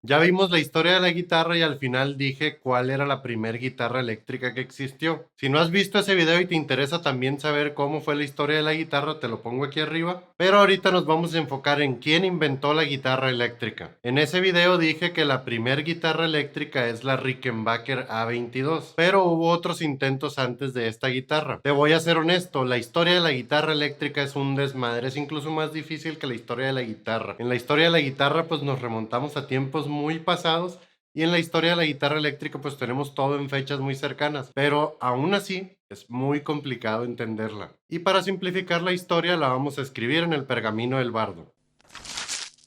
Ya vimos la historia de la guitarra y al final dije cuál era la primer guitarra eléctrica que existió. Si no has visto ese video y te interesa también saber cómo fue la historia de la guitarra, te lo pongo aquí arriba. Pero ahorita nos vamos a enfocar en quién inventó la guitarra eléctrica. En ese video dije que la primer guitarra eléctrica es la Rickenbacker A22, pero hubo otros intentos antes de esta guitarra. Te voy a ser honesto, la historia de la guitarra eléctrica es un desmadre, es incluso más difícil que la historia de la guitarra. En la historia de la guitarra pues nos remontamos a tiempos muy pasados y en la historia de la guitarra eléctrica pues tenemos todo en fechas muy cercanas, pero aún así es muy complicado entenderla. Y para simplificar la historia la vamos a escribir en el pergamino del bardo.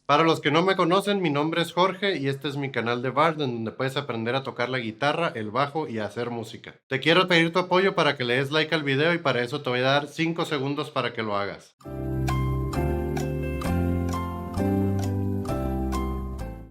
Para los que no me conocen, mi nombre es Jorge y este es mi canal de Bard, en donde puedes aprender a tocar la guitarra, el bajo y a hacer música. Te quiero pedir tu apoyo para que le des like al video y para eso te voy a dar 5 segundos para que lo hagas.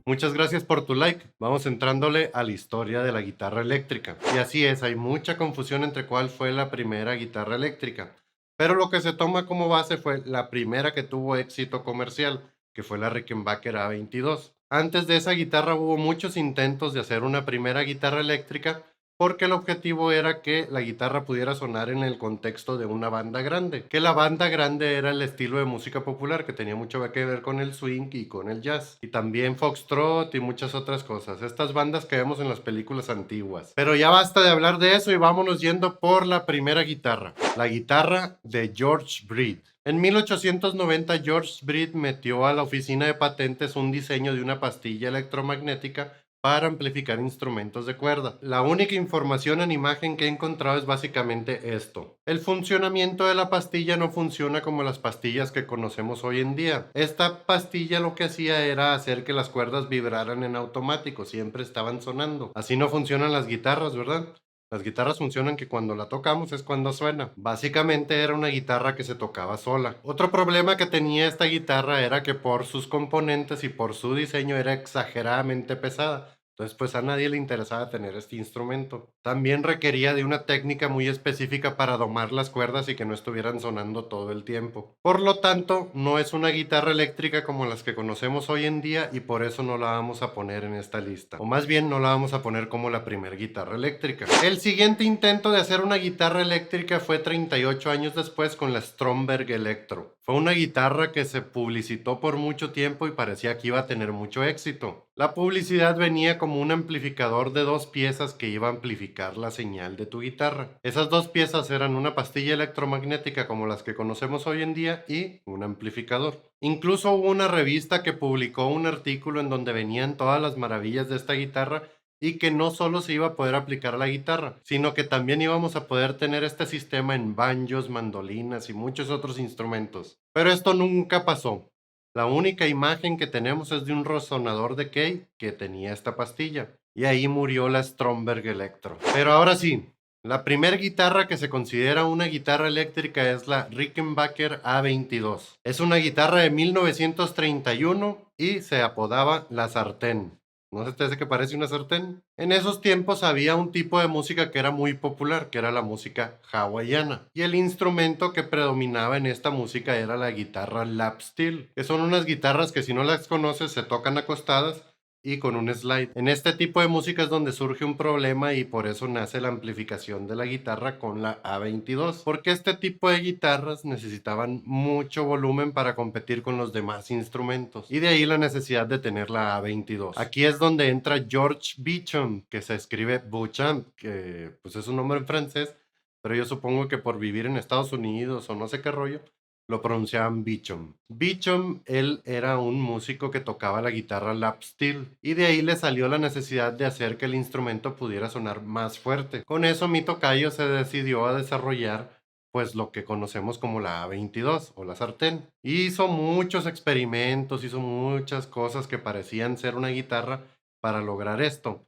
Muchas gracias por tu like. Vamos entrándole a la historia de la guitarra eléctrica. Y así es, hay mucha confusión entre cuál fue la primera guitarra eléctrica. Pero lo que se toma como base fue la primera que tuvo éxito comercial, que fue la Rickenbacker A22. Antes de esa guitarra hubo muchos intentos de hacer una primera guitarra eléctrica, porque el objetivo era que la guitarra pudiera sonar en el contexto de una banda grande, que la banda grande era el estilo de música popular que tenía mucho que ver con el swing y con el jazz, y también foxtrot y muchas otras cosas, estas bandas que vemos en las películas antiguas. Pero ya basta de hablar de eso y vámonos yendo por la primera guitarra, la guitarra de George Breed. En 1890 George Breed metió a la oficina de patentes un diseño de una pastilla electromagnética para amplificar instrumentos de cuerda. La única información en imagen que he encontrado es básicamente esto. El funcionamiento de la pastilla no funciona como las pastillas que conocemos hoy en día. Esta pastilla lo que hacía era hacer que las cuerdas vibraran en automático, siempre estaban sonando. Así no funcionan las guitarras, ¿verdad? Las guitarras funcionan que cuando la tocamos es cuando suena. Básicamente era una guitarra que se tocaba sola. Otro problema que tenía esta guitarra era que por sus componentes y por su diseño era exageradamente pesada. Entonces, pues a nadie le interesaba tener este instrumento. También requería de una técnica muy específica para domar las cuerdas y que no estuvieran sonando todo el tiempo. Por lo tanto, no es una guitarra eléctrica como las que conocemos hoy en día y por eso no la vamos a poner en esta lista. O más bien, no la vamos a poner como la primera guitarra eléctrica. El siguiente intento de hacer una guitarra eléctrica fue 38 años después con la Stromberg Electro. Fue una guitarra que se publicitó por mucho tiempo y parecía que iba a tener mucho éxito. La publicidad venía como un amplificador de dos piezas que iba a amplificar la señal de tu guitarra. Esas dos piezas eran una pastilla electromagnética como las que conocemos hoy en día y un amplificador. Incluso hubo una revista que publicó un artículo en donde venían todas las maravillas de esta guitarra y que no solo se iba a poder aplicar a la guitarra, sino que también íbamos a poder tener este sistema en banjos, mandolinas y muchos otros instrumentos. Pero esto nunca pasó. La única imagen que tenemos es de un resonador de Kay que tenía esta pastilla. Y ahí murió la Stromberg Electro. Pero ahora sí, la primera guitarra que se considera una guitarra eléctrica es la Rickenbacker A22. Es una guitarra de 1931 y se apodaba la sartén. ¿No se te hace que parece una sartén? En esos tiempos había un tipo de música que era muy popular, que era la música hawaiana. Y el instrumento que predominaba en esta música era la guitarra lap steel, que son unas guitarras que si no las conoces se tocan acostadas y con un slide. En este tipo de música es donde surge un problema y por eso nace la amplificación de la guitarra con la A22, porque este tipo de guitarras necesitaban mucho volumen para competir con los demás instrumentos y de ahí la necesidad de tener la A22. Aquí es donde entra George Beauchamp, que se escribe Beauchamp, que pues es un nombre en francés, pero yo supongo que por vivir en Estados Unidos o no sé qué rollo, lo pronunciaban Beecham. Beecham, él era un músico que tocaba la guitarra lap steel y de ahí le salió la necesidad de hacer que el instrumento pudiera sonar más fuerte. Con eso mi tocayo se decidió a desarrollar pues lo que conocemos como la A22 o la sartén. Hizo muchos experimentos, hizo muchas cosas que parecían ser una guitarra para lograr esto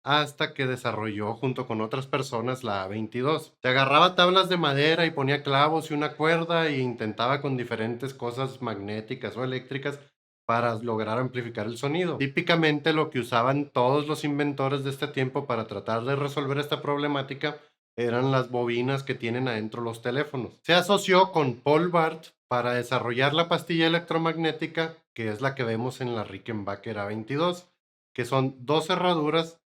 hasta que desarrolló junto con otras personas la A22. Se agarraba tablas de madera y ponía clavos y una cuerda e intentaba con diferentes cosas magnéticas o eléctricas para lograr amplificar el sonido. Típicamente lo que usaban todos los inventores de este tiempo para tratar de resolver esta problemática eran las bobinas que tienen adentro los teléfonos. Se asoció con Paul Bart para desarrollar la pastilla electromagnética, que es la que vemos en la Rickenbacker A22, que son dos cerraduras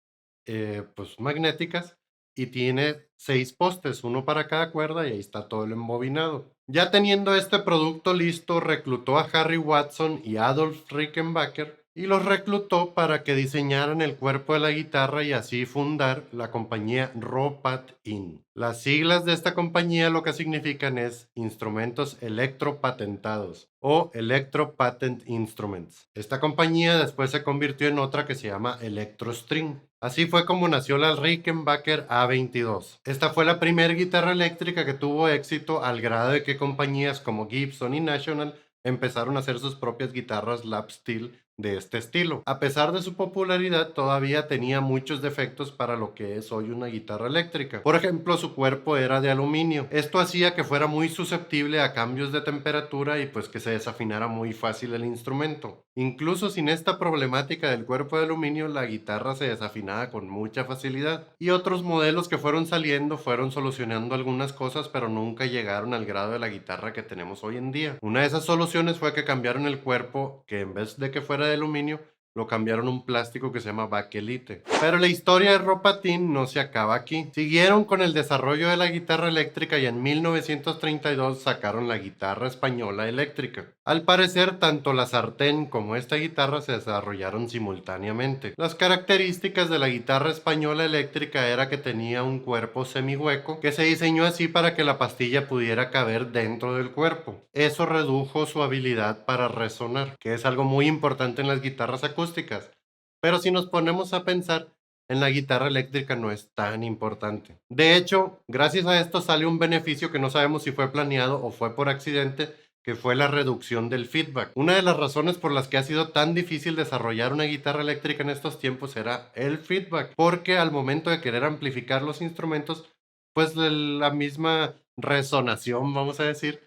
pues magnéticas y tiene 6 postes, uno para cada cuerda y ahí está todo el embobinado. Ya teniendo este producto listo, reclutó a Harry Watson y Adolf Rickenbacker y los reclutó para que diseñaran el cuerpo de la guitarra y así fundar la compañía Ropat Inc. Las siglas de esta compañía lo que significan es Instrumentos Electropatentados o Electro Patent Instruments. Esta compañía después se convirtió en otra que se llama Electrostring. Así fue como nació la Rickenbacker A22. Esta fue la primera guitarra eléctrica que tuvo éxito al grado de que compañías como Gibson y National empezaron a hacer sus propias guitarras lap steel de este estilo. A pesar de su popularidad, todavía tenía muchos defectos para lo que es hoy una guitarra eléctrica. Por ejemplo, su cuerpo era de aluminio. Esto hacía que fuera muy susceptible a cambios de temperatura y pues que se desafinara muy fácil el instrumento. Incluso sin esta problemática del cuerpo de aluminio, la guitarra se desafinaba con mucha facilidad. Y otros modelos que fueron saliendo fueron solucionando algunas cosas, pero nunca llegaron al grado de la guitarra que tenemos hoy en día. Una de esas soluciones fue que cambiaron el cuerpo, que en vez de que fuera de aluminio, lo cambiaron a un plástico que se llama bakelite. Pero la historia de Ropatin no se acaba aquí. Siguieron con el desarrollo de la guitarra eléctrica y en 1932 sacaron la guitarra española eléctrica. Al parecer, tanto la sartén como esta guitarra se desarrollaron simultáneamente. Las características de la guitarra española eléctrica era que tenía un cuerpo semihueco que se diseñó así para que la pastilla pudiera caber dentro del cuerpo. Eso redujo su habilidad para resonar, que es algo muy importante en las guitarras acústicas. Pero si nos ponemos a pensar, en la guitarra eléctrica no es tan importante. De hecho, gracias a esto sale un beneficio que no sabemos si fue planeado o fue por accidente, que fue la reducción del feedback. Una de las razones por las que ha sido tan difícil desarrollar una guitarra eléctrica en estos tiempos era el feedback, porque al momento de querer amplificar los instrumentos, pues la misma resonación, vamos a decir,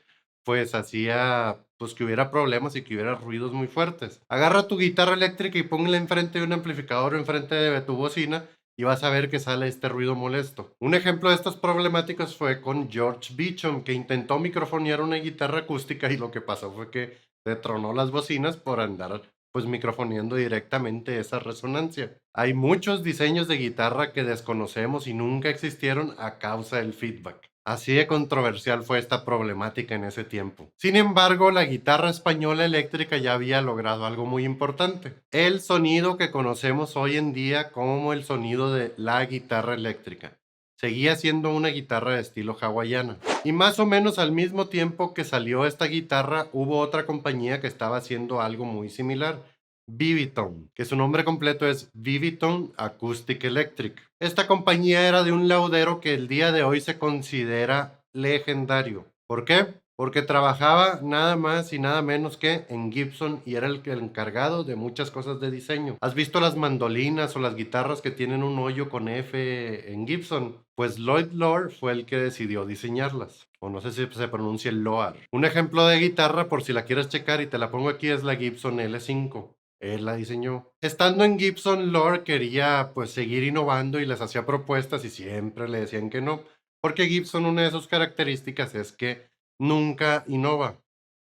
pues hacía pues que hubiera problemas y que hubiera ruidos muy fuertes. Agarra tu guitarra eléctrica y póngala enfrente de un amplificador o enfrente de tu bocina y vas a ver que sale este ruido molesto. Un ejemplo de estas problemáticas fue con George Beecham, que intentó microfonear una guitarra acústica y lo que pasó fue que se tronó las bocinas por andar pues microfoneando directamente esa resonancia. Hay muchos diseños de guitarra que desconocemos y nunca existieron a causa del feedback. Así de controversial fue esta problemática en ese tiempo. Sin embargo, la guitarra española eléctrica ya había logrado algo muy importante: el sonido que conocemos hoy en día como el sonido de la guitarra eléctrica. Seguía siendo una guitarra de estilo hawaiana. Y más o menos al mismo tiempo que salió esta guitarra, hubo otra compañía que estaba haciendo algo muy similar: Vivitone, que su nombre completo es Vivitone Acoustic Electric. Esta compañía era de un laudero que el día de hoy se considera legendario. ¿Por qué? Porque trabajaba nada más y nada menos que en Gibson y era el encargado de muchas cosas de diseño. ¿Has visto las mandolinas o las guitarras que tienen un hoyo con F en Gibson? Pues Lloyd Loar fue el que decidió diseñarlas. O no sé si se pronuncia Loar. Un ejemplo de guitarra, por si la quieres checar y te la pongo aquí, es la Gibson L5. Él la diseñó. Estando en Gibson, Lord quería pues seguir innovando y les hacía propuestas y siempre le decían que no, porque Gibson, una de sus características es que nunca innova.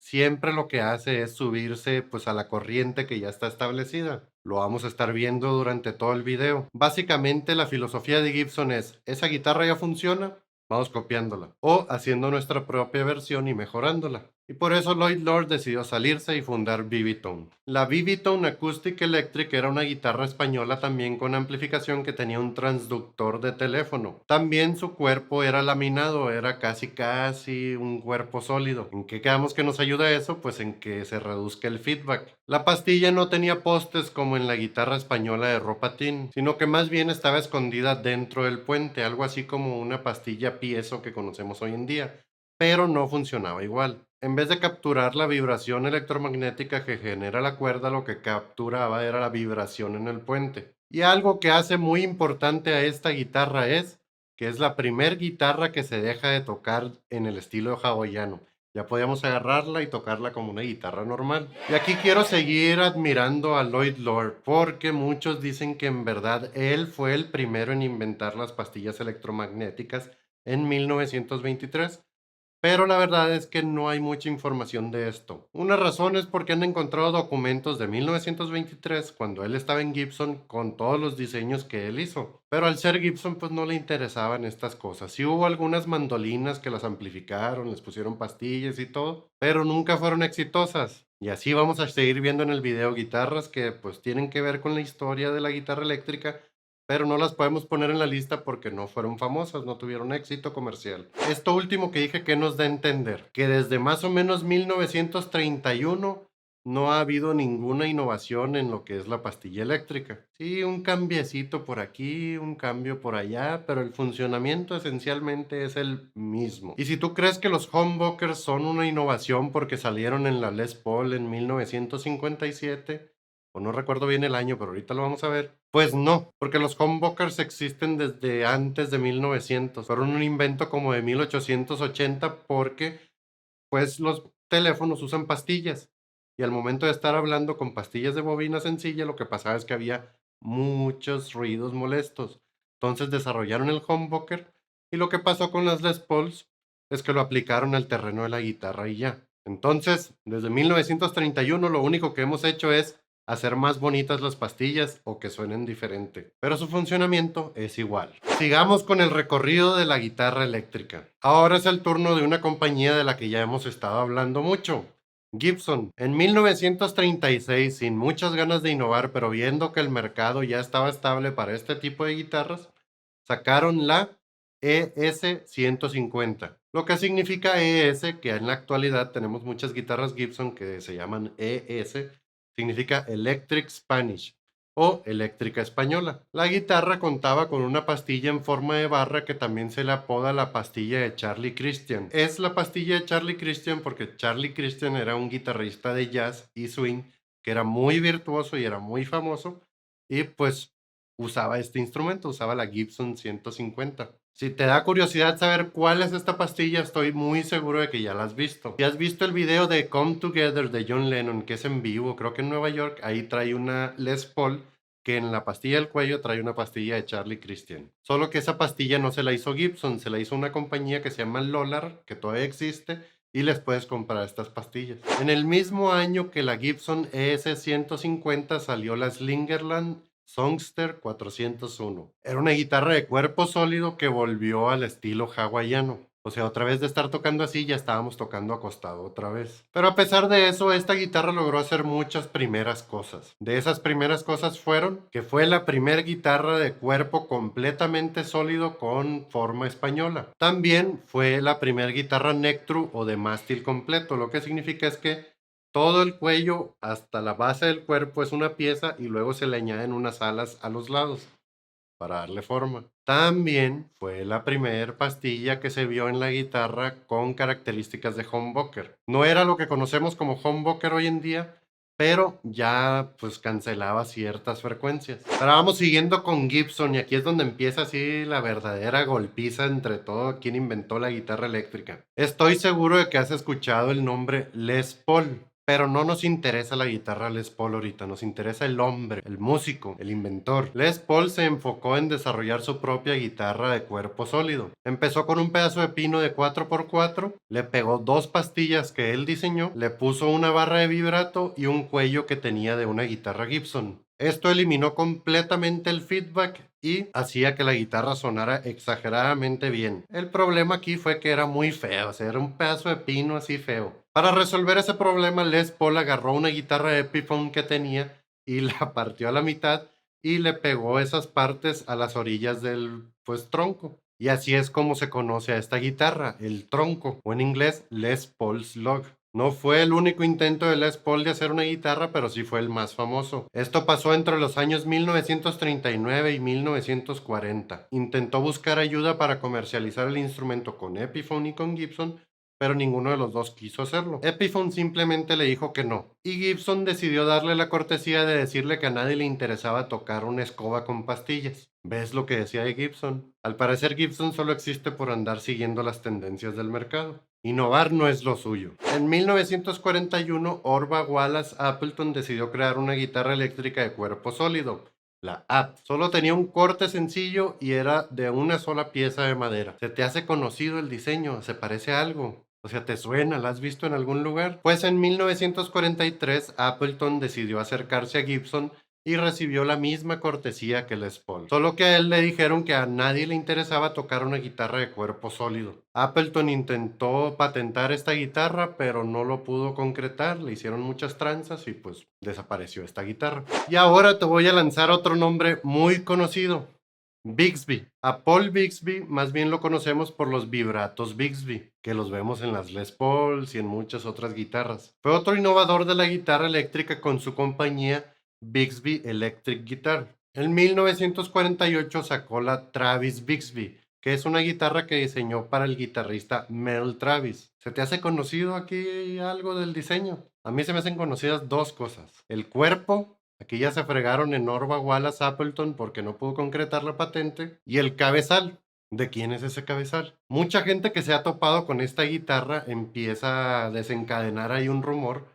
Siempre lo que hace es subirse pues a la corriente que ya está establecida. Lo vamos a estar viendo durante todo el video. Básicamente la filosofía de Gibson es: esa guitarra ya funciona, vamos copiándola o haciendo nuestra propia versión y mejorándola. Y por eso Lloyd Loar decidió salirse y fundar Vivitone. La Vivitone Acoustic Electric era una guitarra española también con amplificación que tenía un transductor de teléfono. También su cuerpo era laminado, era casi un cuerpo sólido. ¿En qué quedamos que nos ayuda eso? Pues en que se reduzca el feedback. La pastilla no tenía postes como en la guitarra española de Ropatin, sino que más bien estaba escondida dentro del puente, algo así como una pastilla piezo que conocemos hoy en día, pero no funcionaba igual. En vez de capturar la vibración electromagnética que genera la cuerda, lo que capturaba era la vibración en el puente. Y algo que hace muy importante a esta guitarra es que es la primer guitarra que se deja de tocar en el estilo hawaiano. Ya podíamos agarrarla y tocarla como una guitarra normal. Y aquí quiero seguir admirando a Lloyd Loar, porque muchos dicen que en verdad él fue el primero en inventar las pastillas electromagnéticas en 1923. Pero la verdad es que no hay mucha información de esto. Una razón es porque han encontrado documentos de 1923, cuando él estaba en Gibson, con todos los diseños que él hizo. Pero al ser Gibson, pues no le interesaban estas cosas. Sí hubo algunas mandolinas que las amplificaron, les pusieron pastillas y todo, pero nunca fueron exitosas. Y así vamos a seguir viendo en el video guitarras que pues tienen que ver con la historia de la guitarra eléctrica, pero no las podemos poner en la lista porque no fueron famosas, no tuvieron éxito comercial. Esto último que dije, que nos da a entender que desde más o menos 1931 no ha habido ninguna innovación en lo que es la pastilla eléctrica. Sí, un cambiecito por aquí, un cambio por allá, pero el funcionamiento esencialmente es el mismo. Y si tú crees que los humbuckers son una innovación porque salieron en la Les Paul en 1957, o no recuerdo bien el año, pero ahorita lo vamos a ver. Pues no, porque los humbuckers existen desde antes de 1900. Fueron un invento como de 1880 porque pues los teléfonos usan pastillas. Y al momento de estar hablando con pastillas de bobina sencilla, lo que pasaba es que había muchos ruidos molestos. Entonces desarrollaron el humbucker y lo que pasó con las Les Pauls es que lo aplicaron al terreno de la guitarra y ya. Entonces, desde 1931 lo único que hemos hecho es hacer más bonitas las pastillas o que suenen diferente, pero su funcionamiento es igual. Sigamos con el recorrido de la guitarra eléctrica. Ahora es el turno de una compañía de la que ya hemos estado hablando mucho, Gibson. En 1936, sin muchas ganas de innovar, pero viendo que el mercado ya estaba estable para este tipo de guitarras, sacaron la ES-150. Lo que significa ES, que en la actualidad tenemos muchas guitarras Gibson que se llaman ES, significa Electric Spanish o eléctrica española. La guitarra contaba con una pastilla en forma de barra que también se le apoda la pastilla de Charlie Christian. Es la pastilla de Charlie Christian porque Charlie Christian era un guitarrista de jazz y swing que era muy virtuoso y era muy famoso, y pues usaba este instrumento, usaba la Gibson 150. Si te da curiosidad saber cuál es esta pastilla, estoy muy seguro de que ya la has visto. Si has visto el video de Come Together de John Lennon, que es en vivo, creo que en Nueva York, ahí trae una Les Paul que en la pastilla del cuello trae una pastilla de Charlie Christian. Solo que esa pastilla no se la hizo Gibson, se la hizo una compañía que se llama Lolar, que todavía existe, y les puedes comprar estas pastillas. En el mismo año que la Gibson ES-150 salió la Slingerland Songster 401. Era una guitarra de cuerpo sólido que volvió al estilo hawaiano. O sea, otra vez de estar tocando así, ya estábamos tocando acostado otra vez. Pero a pesar de eso, esta guitarra logró hacer muchas primeras cosas. De esas primeras cosas fueron que fue la primera guitarra de cuerpo completamente sólido con forma española. También fue la primera guitarra neck true o de mástil completo, lo que significa es que todo el cuello hasta la base del cuerpo es una pieza y luego se le añaden unas alas a los lados para darle forma. También fue la primer pastilla que se vio en la guitarra con características de humbucker. No era lo que conocemos como humbucker hoy en día, pero ya pues cancelaba ciertas frecuencias. Ahora vamos siguiendo con Gibson y aquí es donde empieza así la verdadera golpiza entre todo quien inventó la guitarra eléctrica. Estoy seguro de que has escuchado el nombre Les Paul. Pero no nos interesa la guitarra Les Paul ahorita, nos interesa el hombre, el músico, el inventor. Les Paul se enfocó en desarrollar su propia guitarra de cuerpo sólido. Empezó con un pedazo de pino de 4x4, le pegó dos pastillas que él diseñó, le puso una barra de vibrato y un cuello que tenía de una guitarra Gibson. Esto eliminó completamente el feedback y hacía que la guitarra sonara exageradamente bien. El problema aquí fue que era muy feo, o sea, era un pedazo de pino así feo. Para resolver ese problema, Les Paul agarró una guitarra Epiphone que tenía y la partió a la mitad y le pegó esas partes a las orillas del pues tronco. Y así es como se conoce a esta guitarra, el tronco, o en inglés Les Paul Slug. No fue el único intento de Les Paul de hacer una guitarra, pero sí fue el más famoso. Esto pasó entre los años 1939 y 1940. Intentó buscar ayuda para comercializar el instrumento con Epiphone y con Gibson, pero ninguno de los dos quiso hacerlo. Epiphone simplemente le dijo que no, y Gibson decidió darle la cortesía de decirle que a nadie le interesaba tocar una escoba con pastillas. ¿Ves lo que decía de Gibson? Al parecer Gibson solo existe por andar siguiendo las tendencias del mercado. Innovar no es lo suyo. En 1941, Orva Wallace Appleton decidió crear una guitarra eléctrica de cuerpo sólido, la app. Solo tenía un corte sencillo y era de una sola pieza de madera. ¿Se te hace conocido el diseño? ¿Se parece a algo? O sea, ¿te suena? ¿La has visto en algún lugar? Pues en 1943 Appleton decidió acercarse a Gibson y recibió la misma cortesía que Les Paul. Solo que a él le dijeron que a nadie le interesaba tocar una guitarra de cuerpo sólido. Appleton intentó patentar esta guitarra, pero no lo pudo concretar. Le hicieron muchas tranzas y pues desapareció esta guitarra. Y ahora te voy a lanzar otro nombre muy conocido. Bigsby. A Paul Bigsby más bien lo conocemos por los vibratos Bigsby, que los vemos en las Les Pauls y en muchas otras guitarras. Fue otro innovador de la guitarra eléctrica con su compañía Bigsby Electric Guitar. En 1948 sacó la Travis Bigsby, que es una guitarra que diseñó para el guitarrista Mel Travis. ¿Se te hace conocido aquí algo del diseño? A mí se me hacen conocidas dos cosas. El cuerpo. Aquí ya se fregaron en Orva Wallace Appleton porque no pudo concretar la patente. Y el cabezal. ¿De quién es ese cabezal? Mucha gente que se ha topado con esta guitarra empieza a desencadenar ahí un rumor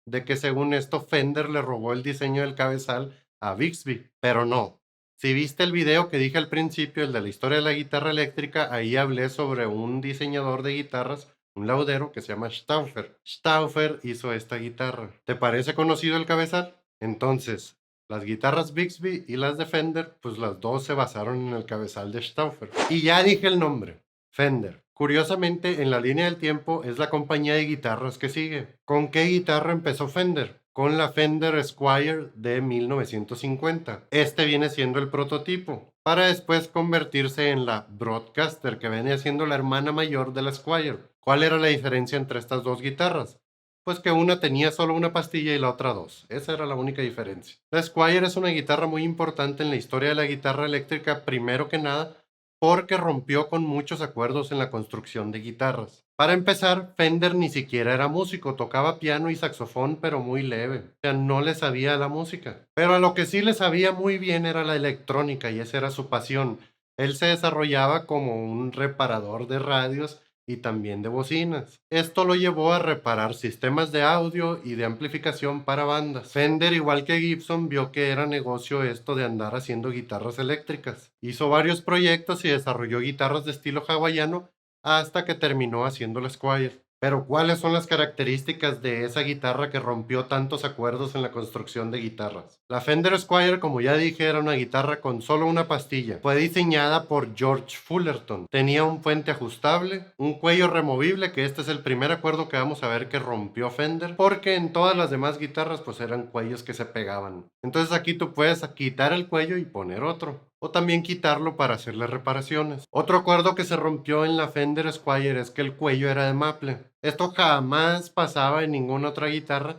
de que según esto Fender le robó el diseño del cabezal a Bigsby, pero no. Si viste el video que dije al principio, el de la historia de la guitarra eléctrica, ahí hablé sobre un diseñador de guitarras, un laudero que se llama Stauffer. Stauffer hizo esta guitarra. ¿Te parece conocido el cabezal? Entonces, las guitarras Bigsby y las de Fender, pues las dos se basaron en el cabezal de Stauffer. Y ya dije el nombre, Fender. Curiosamente, en la línea del tiempo es la compañía de guitarras que sigue. ¿Con qué guitarra empezó Fender? Con la Fender Squier de 1950. Este viene siendo el prototipo, para después convertirse en la Broadcaster, que venía siendo la hermana mayor de la Squier. ¿Cuál era la diferencia entre estas dos guitarras? Pues que una tenía solo una pastilla y la otra dos. Esa era la única diferencia. La Squier es una guitarra muy importante en la historia de la guitarra eléctrica, primero que nada, porque rompió con muchos acuerdos en la construcción de guitarras. Para empezar, Fender ni siquiera era músico, tocaba piano y saxofón, pero muy leve. O sea, no le sabía la música. Pero a lo que sí le sabía muy bien era la electrónica y esa era su pasión. Él se desarrollaba como un reparador de radios y también de bocinas. Esto lo llevó a reparar sistemas de audio y de amplificación para bandas. Fender, igual que Gibson, vio que era negocio esto de andar haciendo guitarras eléctricas. Hizo varios proyectos y desarrolló guitarras de estilo hawaiano hasta que terminó haciendo la Squier. Pero ¿cuáles son las características de esa guitarra que rompió tantos acuerdos en la construcción de guitarras? La Fender Squier, como ya dije, era una guitarra con solo una pastilla. Fue diseñada por George Fullerton. Tenía un puente ajustable, un cuello removible, que este es el primer acuerdo que vamos a ver que rompió Fender, porque en todas las demás guitarras pues eran cuellos que se pegaban. Entonces aquí tú puedes quitar el cuello y poner otro, o también quitarlo para hacerle reparaciones. Otro acuerdo que se rompió en la Fender Squier es que el cuello era de maple. Esto jamás pasaba en ninguna otra guitarra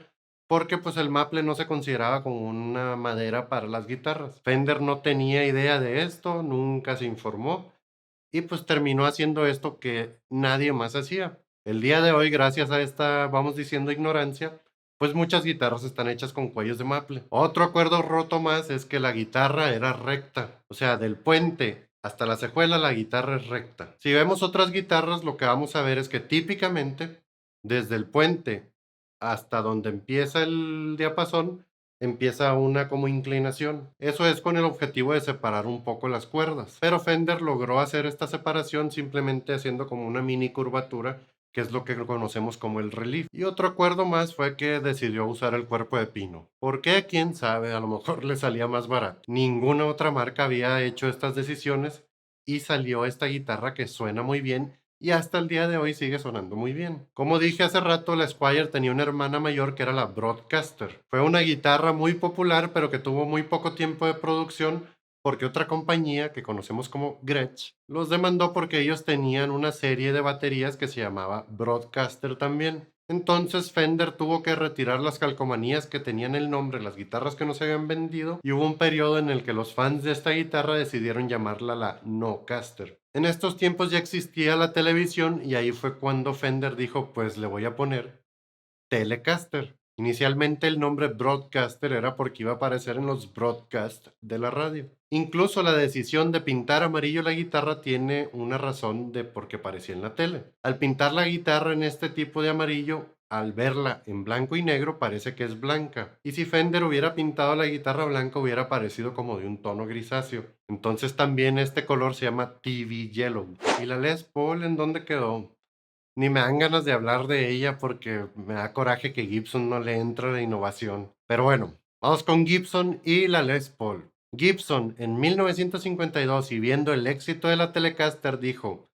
porque pues el maple no se consideraba como una madera para las guitarras. Fender no tenía idea de esto, nunca se informó y pues terminó haciendo esto que nadie más hacía. El día de hoy, gracias a esta, vamos diciendo, ignorancia, pues muchas guitarras están hechas con cuellos de maple. Otro acuerdo roto más es que la guitarra era recta, o sea, del puente hasta la cejuela la guitarra es recta. Si vemos otras guitarras, lo que vamos a ver es que típicamente desde el puente hasta donde empieza el diapasón, empieza una como inclinación. Eso es con el objetivo de separar un poco las cuerdas. Pero Fender logró hacer esta separación simplemente haciendo como una mini curvatura, que es lo que conocemos como el relief. Y otro acuerdo más fue que decidió usar el cuerpo de pino. ¿Por qué? ¿Quién sabe? A lo mejor le salía más barato. Ninguna otra marca había hecho estas decisiones y salió esta guitarra que suena muy bien y hasta el día de hoy sigue sonando muy bien. Como dije hace rato, la Squier tenía una hermana mayor que era la Broadcaster. Fue una guitarra muy popular, pero que tuvo muy poco tiempo de producción porque otra compañía que conocemos como Gretsch los demandó porque ellos tenían una serie de baterías que se llamaba Broadcaster también. Entonces Fender tuvo que retirar las calcomanías que tenían el nombre, las guitarras que no se habían vendido, y hubo un periodo en el que los fans de esta guitarra decidieron llamarla la No-Caster. En estos tiempos ya existía la televisión y ahí fue cuando Fender dijo, pues le voy a poner Telecaster. Inicialmente el nombre Broadcaster era porque iba a aparecer en los broadcast de la radio. Incluso la decisión de pintar amarillo la guitarra tiene una razón de por qué aparecía en la tele. Al pintar la guitarra en este tipo de amarillo, al verla en blanco y negro parece que es blanca. Y si Fender hubiera pintado la guitarra blanca hubiera parecido como de un tono grisáceo. Entonces también este color se llama TV Yellow. ¿Y la Les Paul en dónde quedó? Ni me dan ganas de hablar de ella porque me da coraje que Gibson no le entre la innovación. Pero bueno, vamos con Gibson y la Les Paul. Gibson en 1952 y viendo el éxito de la Telecaster dijo,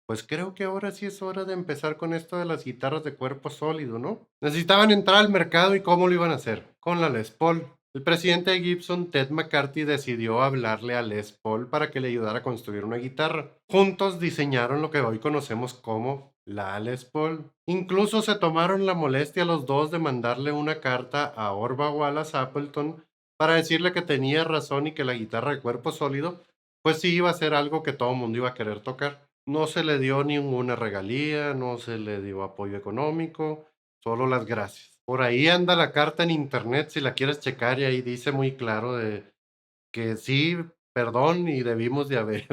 pues creo que ahora sí es hora de empezar con esto de las guitarras de cuerpo sólido, ¿no? Necesitaban entrar al mercado y ¿cómo lo iban a hacer? Con la Les Paul. El presidente de Gibson, Ted McCarthy, decidió hablarle a Les Paul para que le ayudara a construir una guitarra. Juntos diseñaron lo que hoy conocemos como la Les Paul. Incluso se tomaron la molestia los dos de mandarle una carta a Orva Wallace Appleton para decirle que tenía razón y que la guitarra de cuerpo sólido pues sí iba a ser algo que todo el mundo iba a querer tocar. No se le dio ninguna regalía, no se le dio apoyo económico, solo las gracias. Por ahí anda la carta en internet si la quieres checar y ahí dice muy claro de que sí, perdón y debimos de haber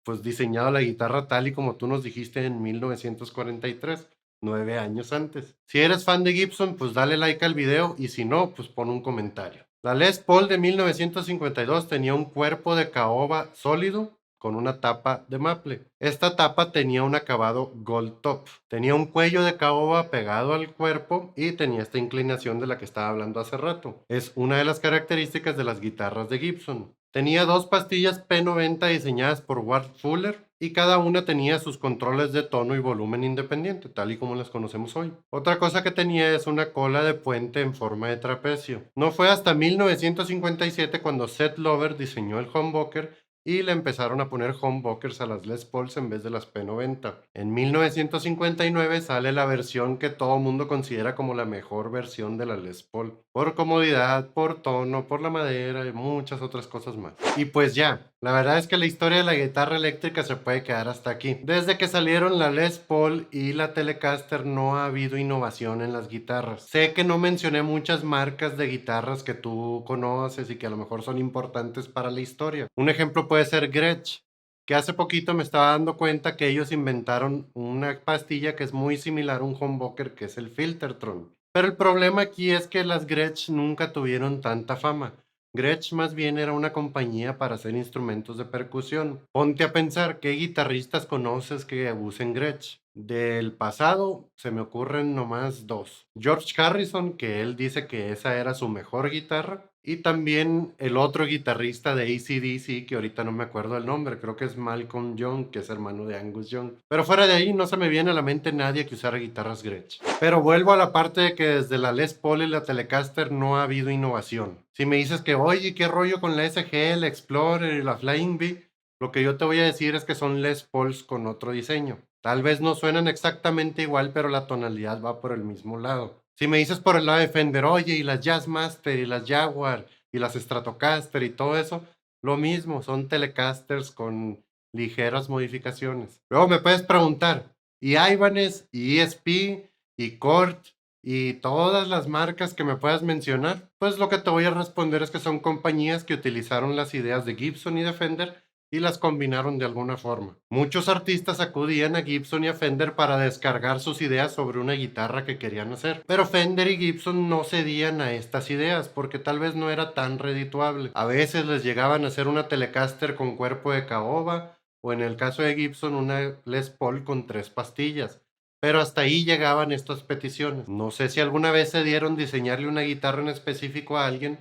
pues diseñado la guitarra tal y como tú nos dijiste en 1943, 9 años antes. Si eres fan de Gibson, pues dale like al video y si no, pues pon un comentario. La Les Paul de 1952 tenía un cuerpo de caoba sólido con una tapa de maple. Esta tapa tenía un acabado gold top. Tenía un cuello de caoba pegado al cuerpo y tenía esta inclinación de la que estaba hablando hace rato. Es una de las características de las guitarras de Gibson. Tenía dos pastillas P90 diseñadas por Ward Fuller y cada una tenía sus controles de tono y volumen independiente, tal y como las conocemos hoy. Otra cosa que tenía es una cola de puente en forma de trapecio. No fue hasta 1957 cuando Seth Lover diseñó el humbucker y le empezaron a poner humbuckers a las Les Pauls en vez de las P90. En 1959 sale la versión que todo mundo considera como la mejor versión de la Les Paul, por comodidad, por tono, por la madera y muchas otras cosas más. Y pues ya, la verdad es que la historia de la guitarra eléctrica se puede quedar hasta aquí. Desde que salieron la Les Paul y la Telecaster no ha habido innovación en las guitarras. Sé que no mencioné muchas marcas de guitarras que tú conoces y que a lo mejor son importantes para la historia. Un ejemplo puede ser Gretsch, que hace poquito me estaba dando cuenta que ellos inventaron una pastilla que es muy similar a un humbucker que es el Filtertron. Pero el problema aquí es que las Gretsch nunca tuvieron tanta fama. Gretsch más bien era una compañía para hacer instrumentos de percusión. Ponte a pensar qué guitarristas conoces que usen Gretsch. Del pasado se me ocurren nomás dos. George Harrison, que él dice que esa era su mejor guitarra. Y también el otro guitarrista de AC/DC, que ahorita no me acuerdo el nombre, creo que es Malcolm Young, que es hermano de Angus Young. Pero fuera de ahí no se me viene a la mente nadie que usara guitarras Gretsch. Pero vuelvo a la parte de que desde la Les Paul y la Telecaster no ha habido innovación. Si me dices que, oye, ¿qué rollo con la SG, la Explorer y la Flying V? Lo que yo te voy a decir es que son Les Pauls con otro diseño. Tal vez no suenan exactamente igual, pero la tonalidad va por el mismo lado. Si me dices por el lado de Fender, oye, y las Jazzmaster y las Jaguar y las Stratocaster y todo eso, lo mismo, son Telecasters con ligeras modificaciones. Luego me puedes preguntar, ¿y Ibanez, y ESP, y Cort, y todas las marcas que me puedas mencionar? Pues lo que te voy a responder es que son compañías que utilizaron las ideas de Gibson y de Fender y las combinaron de alguna forma. Muchos artistas acudían a Gibson y a Fender para descargar sus ideas sobre una guitarra que querían hacer. Pero Fender y Gibson no cedían a estas ideas porque tal vez no era tan redituable. A veces les llegaban a hacer una Telecaster con cuerpo de caoba o en el caso de Gibson una Les Paul con 3 pastillas. Pero hasta ahí llegaban estas peticiones. No sé si alguna vez se dieron diseñarle una guitarra en específico a alguien,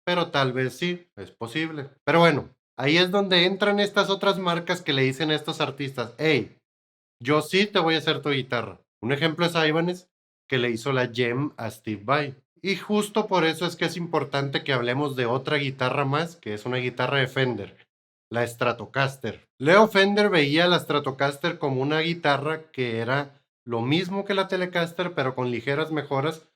pero tal vez sí, es posible. Pero bueno, ahí es donde entran estas otras marcas que le dicen a estos artistas, hey, yo sí te voy a hacer tu guitarra. Un ejemplo es Ibanez, que le hizo la Gem a Steve Vai. Y justo por eso es que es importante que hablemos de otra guitarra más, que es una guitarra de Fender, la Stratocaster. Leo Fender veía la Stratocaster como una guitarra que era lo mismo que la Telecaster, pero con ligeras mejoras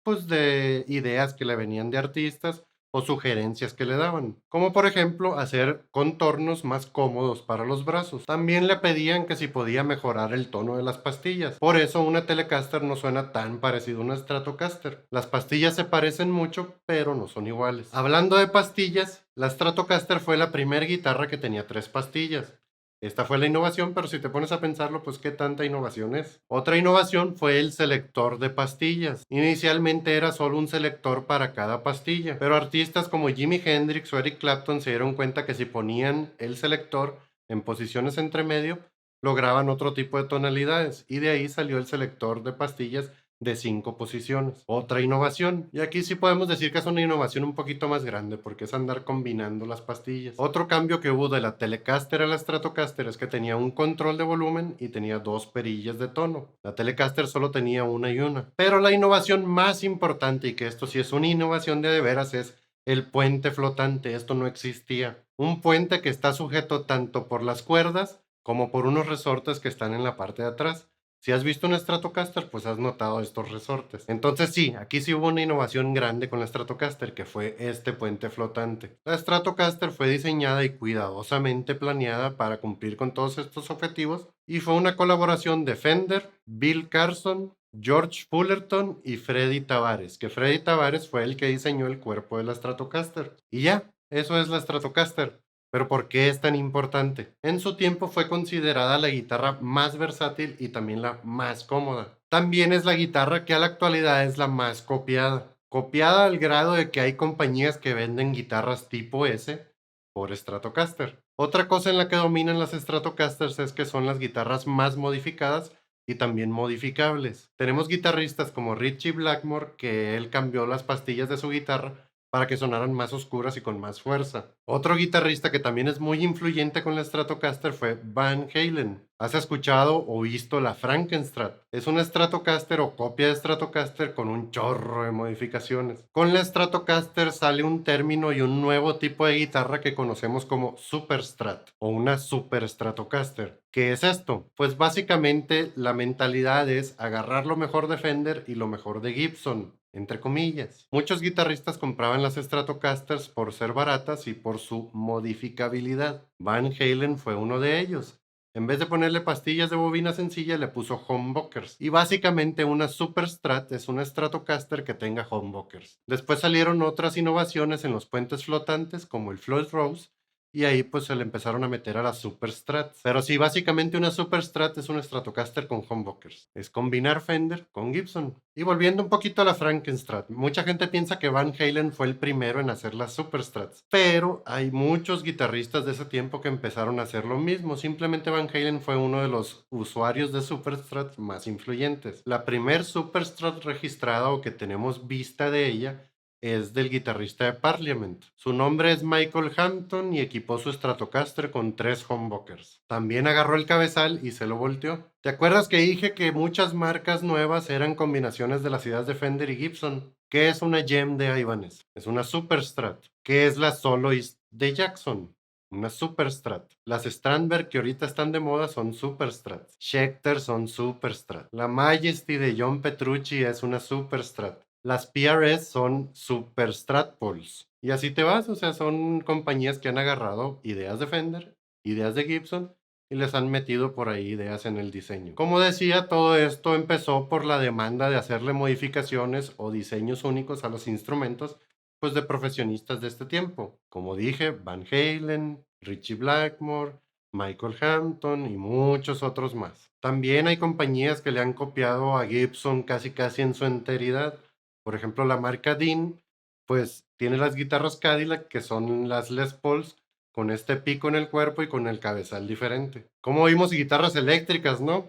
pues de ideas que le venían de artistas o sugerencias que le daban, como por ejemplo hacer contornos más cómodos para los brazos. También le pedían que si podía mejorar el tono de las pastillas. Por eso una Telecaster no suena tan parecido a una Stratocaster. Las pastillas se parecen mucho, pero no son iguales. Hablando de pastillas, la Stratocaster fue la primera guitarra que tenía 3 pastillas. Esta fue la innovación, pero si te pones a pensarlo, pues qué tanta innovación es. Otra innovación fue el selector de pastillas. Inicialmente era solo un selector para cada pastilla, pero artistas como Jimi Hendrix o Eric Clapton se dieron cuenta que si ponían el selector en posiciones entre medio, lograban otro tipo de tonalidades y de ahí salió el selector de pastillas de 5 posiciones. Otra innovación, y aquí sí podemos decir que es una innovación un poquito más grande porque es andar combinando las pastillas. Otro cambio que hubo de la Telecaster a la Stratocaster es que tenía un control de volumen y tenía dos perillas de tono. La Telecaster solo tenía una y una. Pero la innovación más importante, y que esto sí es una innovación de veras, es el puente flotante. Esto no existía. Un puente que está sujeto tanto por las cuerdas como por unos resortes que están en la parte de atrás. Si has visto un Stratocaster, pues has notado estos resortes. Entonces sí, aquí sí hubo una innovación grande con la Stratocaster, que fue este puente flotante. La Stratocaster fue diseñada y cuidadosamente planeada para cumplir con todos estos objetivos y fue una colaboración de Fender, Bill Carson, George Fullerton y Freddy Tavares, que Freddy Tavares fue el que diseñó el cuerpo de la Stratocaster. Y ya, eso es la Stratocaster. Pero ¿por qué es tan importante? En su tiempo fue considerada la guitarra más versátil y también la más cómoda. También es la guitarra que a la actualidad es la más copiada. Copiada al grado de que hay compañías que venden guitarras tipo S por Stratocaster. Otra cosa en la que dominan las Stratocasters es que son las guitarras más modificadas y también modificables. Tenemos guitarristas como Ritchie Blackmore, que él cambió las pastillas de su guitarra para que sonaran más oscuras y con más fuerza. Otro guitarrista que también es muy influyente con la Stratocaster fue Van Halen. ¿Has escuchado o visto la Frankenstrat? Es una Stratocaster o copia de Stratocaster con un chorro de modificaciones. Con la Stratocaster sale un término y un nuevo tipo de guitarra que conocemos como Superstrat o una Super Stratocaster. ¿Qué es esto? Pues básicamente la mentalidad es agarrar lo mejor de Fender y lo mejor de Gibson, entre comillas. Muchos guitarristas compraban las Stratocasters por ser baratas y por su modificabilidad. Van Halen fue uno de ellos. En vez de ponerle pastillas de bobina sencilla, le puso humbuckers. Y básicamente una Super Strat es una Stratocaster que tenga humbuckers. Después salieron otras innovaciones en los puentes flotantes, como el Floyd Rose, y ahí pues se le empezaron a meter a las Super Strats. Pero sí, básicamente una Super Strat es una Stratocaster con humbuckers. Es combinar Fender con Gibson. Y volviendo un poquito a la Frankenstrat, mucha gente piensa que Van Halen fue el primero en hacer las Super Strats, pero hay muchos guitarristas de ese tiempo que empezaron a hacer lo mismo. Simplemente Van Halen fue uno de los usuarios de Super Strats más influyentes. La primer Super Strat registrada o que tenemos vista de ella es del guitarrista de Parliament. Su nombre es Michael Hampton y equipó su Stratocaster con 3 humbuckers. También agarró el cabezal y se lo volteó. ¿Te acuerdas que dije que muchas marcas nuevas eran combinaciones de las ideas de Fender y Gibson? ¿Qué es una Gem de Ibanez? Es una Super Strat. ¿Qué es la Soloist de Jackson? Una Super Strat. Las Strandberg que ahorita están de moda son Super Strats. Schecter son Super Strat. La Majesty de John Petrucci es una Super Strat. Las PRS son Super Strat Pulse. Y así te vas, o sea, son compañías que han agarrado ideas de Fender, ideas de Gibson y les han metido por ahí ideas en el diseño. Como decía, todo esto empezó por la demanda de hacerle modificaciones o diseños únicos a los instrumentos, pues de profesionistas de este tiempo. Como dije, Van Halen, Ritchie Blackmore, Michael Hampton y muchos otros más. También hay compañías que le han copiado a Gibson casi en su enteridad. Por ejemplo, la marca Dean, pues tiene las guitarras Cadillac, que son las Les Pauls, con este pico en el cuerpo y con el cabezal diferente. Como oímos guitarras eléctricas, ¿no?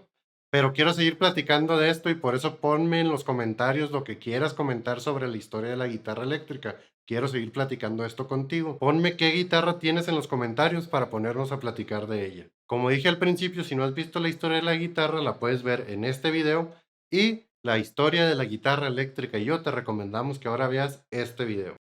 Pero quiero seguir platicando de esto y por eso ponme en los comentarios lo que quieras comentar sobre la historia de la guitarra eléctrica. Quiero seguir platicando esto contigo. Ponme qué guitarra tienes en los comentarios para ponernos a platicar de ella. Como dije al principio, si no has visto la historia de la guitarra, la puedes ver en este video y la historia de la guitarra eléctrica y yo te recomendamos que ahora veas este video.